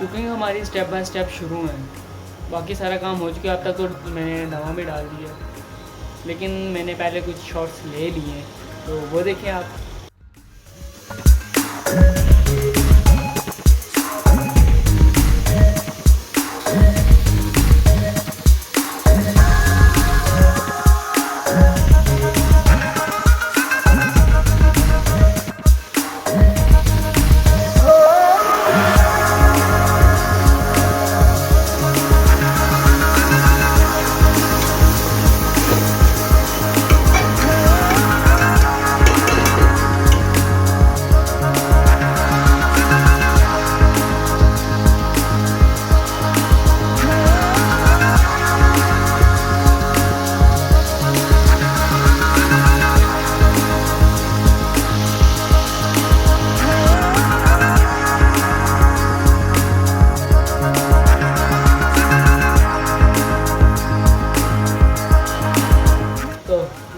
Cooking हमारी step by step शुरू है। बाकी सारा काम हो चुका है, अब तक तो मैंने नमक भी डाल दिया, लेकिन मैंने पहले कुछ शॉट्स ले लिए हैं, तो वो देखें आप।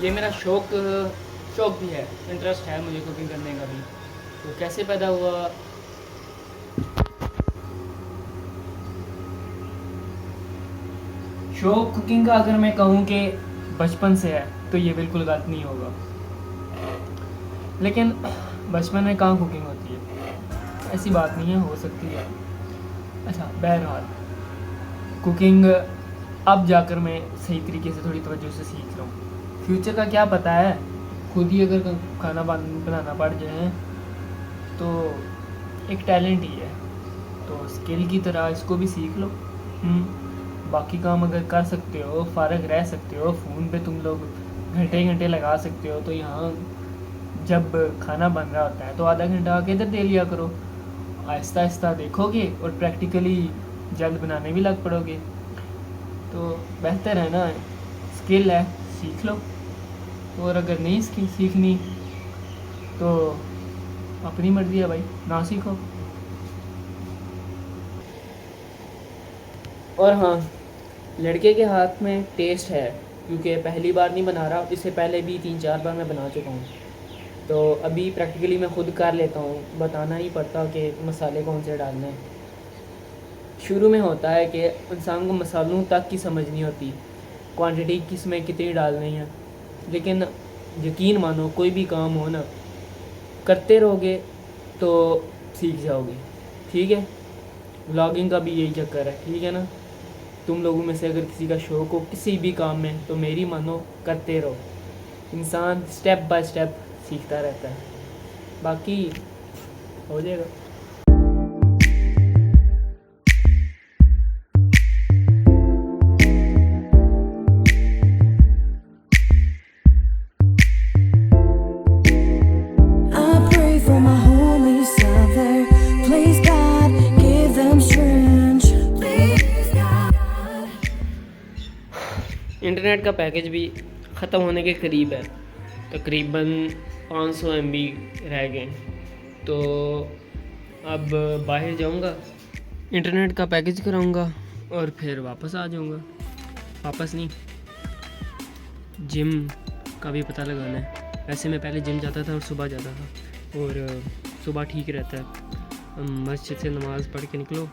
ये मेरा शौक़ भी है, इंटरेस्ट है मुझे कुकिंग करने का भी। तो कैसे पैदा हुआ? शौक़ कुकिंग का अगर मैं कहूँ कि बचपन से है तो ये बिल्कुल गलत नहीं होगा, लेकिन बचपन में कहाँ कुकिंग होती है, ऐसी बात नहीं है, हो सकती है। अच्छा, बहरहाल कुकिंग अब जाकर मैं सही तरीके से थोड़ी तवज्जो से सीख रहा हूँ। फ्यूचर का क्या पता है, खुद ही अगर खाना बनाना पड़ जाए तो एक टैलेंट ही है, तो स्किल की तरह इसको भी सीख लो। बाकी काम अगर कर सकते हो, फ़ारग रह सकते हो, फ़ोन पे तुम लोग घंटे घंटे लगा सकते हो, तो यहाँ जब खाना बन रहा होता है तो आधा घंटा आके इधर दे लिया करो। आहिस्ता आहिस्ता देखोगे और प्रैक्टिकली जल्द बनाने भी लग पड़ोगे, तो बेहतर है ना, स्किल है सीख लो। और अगर नहीं सीखनी तो अपनी मर्ज़ी है भाई, ना सीखो। और हाँ, लड़के के हाथ में टेस्ट है, क्योंकि पहली बार नहीं बना रहा, इससे पहले भी 3-4 बार मैं बना चुका हूँ, तो अभी प्रैक्टिकली मैं खुद कर लेता हूँ, बताना ही पड़ता कि मसाले कौन से डालने हैं। शुरू में होता है कि इंसान को मसालों तक की समझ नहीं होती, क्वांटिटी किस में कितनी डालनी है, लेकिन यकीन मानो कोई भी काम हो ना, करते रहोगे तो सीख जाओगे। ठीक है, व्लॉगिंग का भी यही चक्कर है, ठीक है ना। तुम लोगों में से अगर किसी का शौक़ हो किसी भी काम में, तो मेरी मानो करते रहो, इंसान स्टेप बाय स्टेप सीखता रहता है, बाकी हो जाएगा। इंटरनेट का पैकेज भी ख़त्म होने के करीब है, तकरीबन 500 MB रह गए, तो अब बाहर जाऊंगा, इंटरनेट का पैकेज कराऊंगा और फिर वापस आ जाऊंगा। वापस नहीं, जिम का भी पता लगाना है। वैसे मैं पहले जिम जाता था और सुबह जाता था, और सुबह ठीक रहता है, मस्जिद से नमाज़ पढ़ के निकलो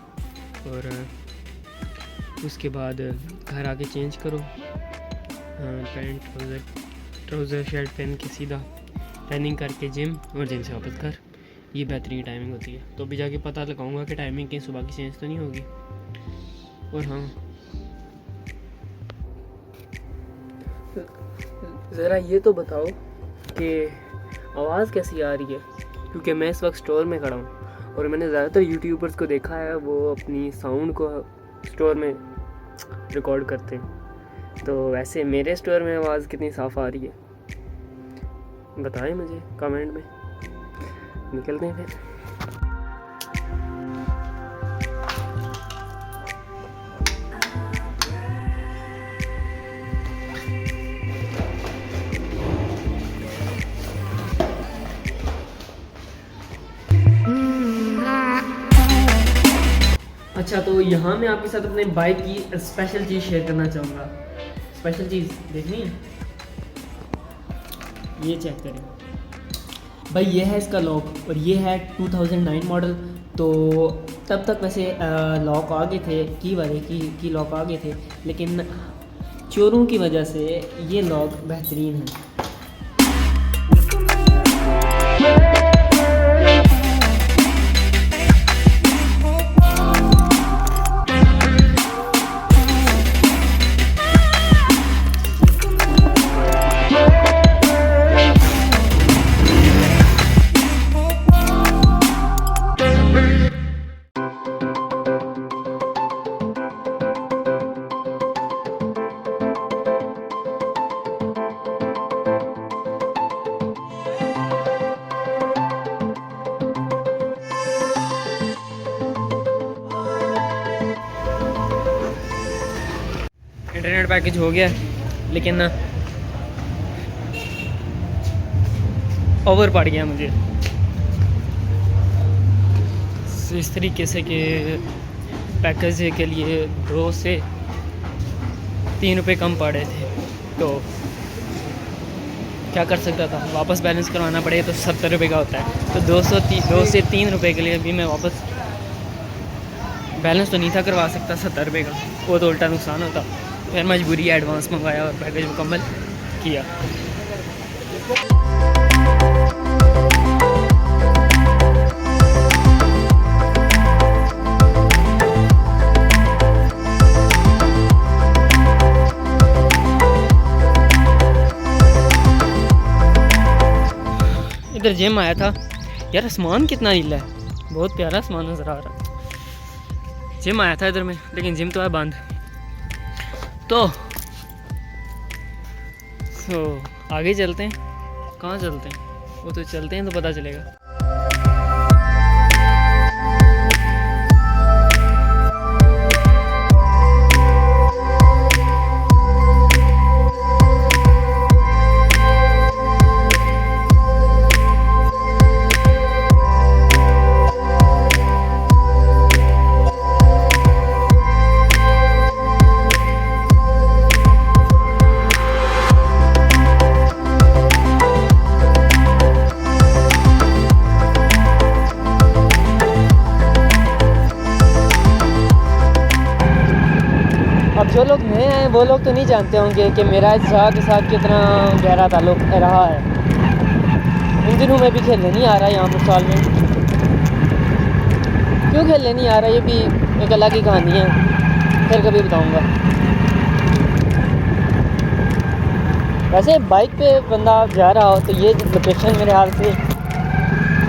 और उसके बाद घर आके चेंज करो, पैंट ट्राउज़र शर्ट पहन के सीधा रनिंग करके जिम, और जिम से वापस घर। ये बेहतरीन टाइमिंग होती है। तो अभी जाके पता लगाऊंगा कि टाइमिंग कहीं सुबह की चेंज तो नहीं होगी। और हाँ, ज़रा ये तो बताओ कि आवाज़ कैसी आ रही है, क्योंकि मैं इस वक्त स्टोर में खड़ा हूँ और मैंने ज़्यादातर यूट्यूबर्स को देखा है, वो अपनी साउंड को स्टोर में रिकॉर्ड करते हैं, तो वैसे मेरे स्टोर में आवाज़ कितनी साफ़ आ रही है बताएं मुझे कमेंट में। निकलते हैं फिर। अच्छा, तो यहाँ मैं आपके साथ अपने बाइक की स्पेशल चीज़ शेयर करना चाहूँगा। स्पेशल चीज़ देखनी है, ये चेक करें, भाई ये है इसका लॉक और ये है 2009 मॉडल। तो तब तक वैसे लॉक आ गए थे, की वाले की लॉक आ गए थे, लेकिन चोरों की वजह से ये लॉक बेहतरीन है। इंटरनेट पैकेज हो गया लेकिन ओवर पड़ गया मुझे इस तरीके से कि पैकेज के लिए 2 से 3 रुपए कम पड़े थे। तो क्या कर सकता था, वापस बैलेंस करवाना पड़े तो 70 रुपये का होता है। तो 2 से 3 रुपये के लिए भी मैं वापस बैलेंस तो नहीं था करवा सकता 70 रुपये का, वो तो उल्टा नुकसान होता। फिर मजबूरी एडवांस मंगवाया और पैकेज मुकम्मल किया। इधर जिम आया था यार, आसमान कितना नीला है, बहुत प्यारा आसमान नज़र आ रहा। जिम आया था इधर में, लेकिन जिम तो है बंद। तो आगे चलते हैं। कहाँ चलते हैं, वो तो चलते हैं तो पता चलेगा। अब जो लोग नए हैं वो लोग तो नहीं जानते होंगे कि मेरा इस जगह के साथ कितना गहरा ताल्लुक रहा है। इन दिनों में भी खेलने नहीं आ रहा यहाँ पर साल में। क्यों खेलने नहीं आ रहा ये भी एक अलग ही कहानी है, फिर कभी बताऊँगा। वैसे बाइक पे बंदा जा रहा हो तो ये लोकेशन मेरे हाल से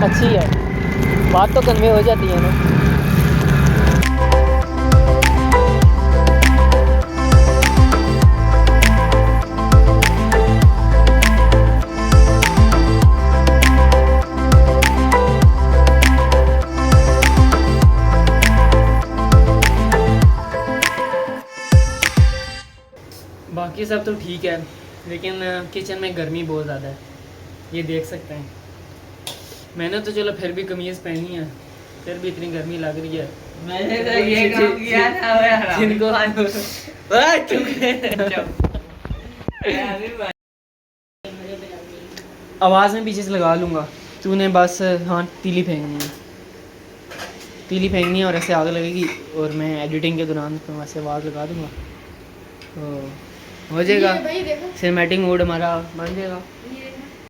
अच्छी है, बात तो कन्वे हो जाती है ना। बाकी सब तो ठीक है, लेकिन किचन में गर्मी बहुत ज़्यादा है, ये देख सकते हैं। मैंने तो चलो फिर भी कमीज़ पहनी है, फिर भी इतनी गर्मी लग रही है। मैंने तो ये काम किया ना जिनको आवाज़ में पीछे से लगा लूँगा। तूने बस हाँ तीली फेंकनी है, तीली फेंकनी है और ऐसे आग लगेगी और मैं एडिटिंग के दौरान तो वैसे आवाज़ लगा दूँगा तो हो जाएगा, सिनेमैटिक मोड हमारा बन जाएगा।